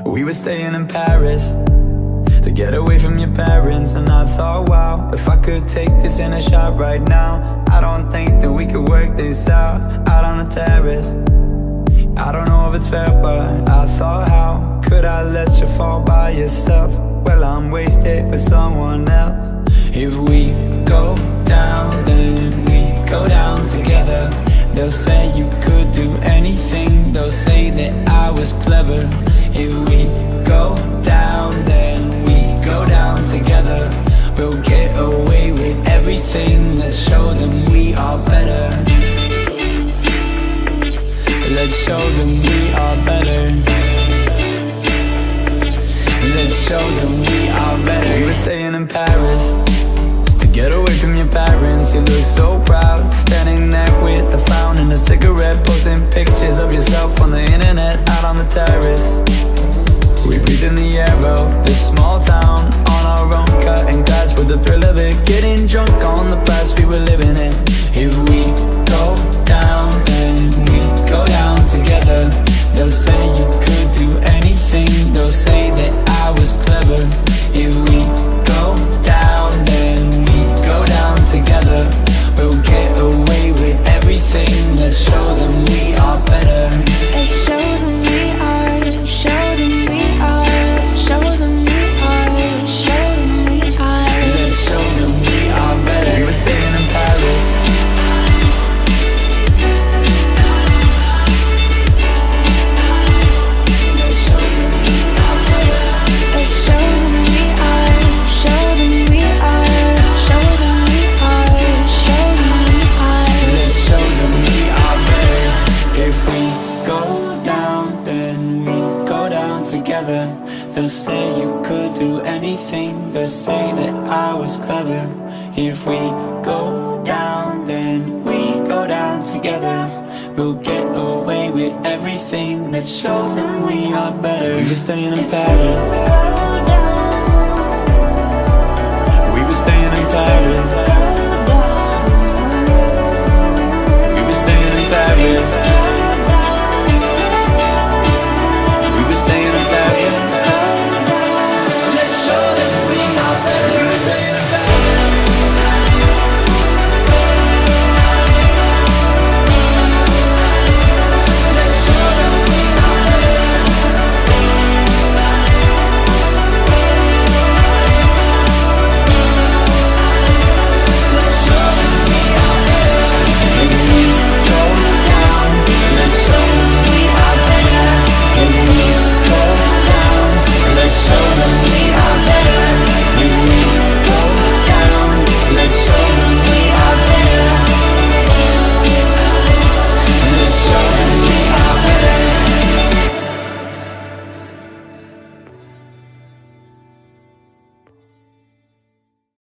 We were staying in Paris to get away from your parents. And I thought, wow, if I could take this in a shot right now, I don't think that we could work this out on the terrace. I don't know if it's fair, but I thought, how could I let you fall by yourself? Well, I'm wasted with someone else. If we go down, then we go down together. They'll say you could do anything, they'll say that I was clever. If we go down, then we go down together. We'll get away with everything, let's show them we are better. Let's show them we are better. Let's show them we are better. We were staying in Paris to get away from your parents. You look so proud, standing there with a frown and a cigarette, posting pictures of yourself on the internet, out on the terrace. We breathe in the air of this small town, on our own, cutting glass with the thrill of it, getting drunk on the past we were living in. If we go down, then we go down together. They'll say you could do anything, they'll say that I was clever. If we go down, then we go down together. We'll get away with everything, let's show them we are better. Let's show them we are, show them we are, show them we are, show them we are. Let's show them we are better. We were staying in Paris. They'll say you could do anything, they'll say that I was clever. If we go down, then we go down together. We'll get away with everything, let's show them we are better. We were staying in Paris. We were staying in Paris.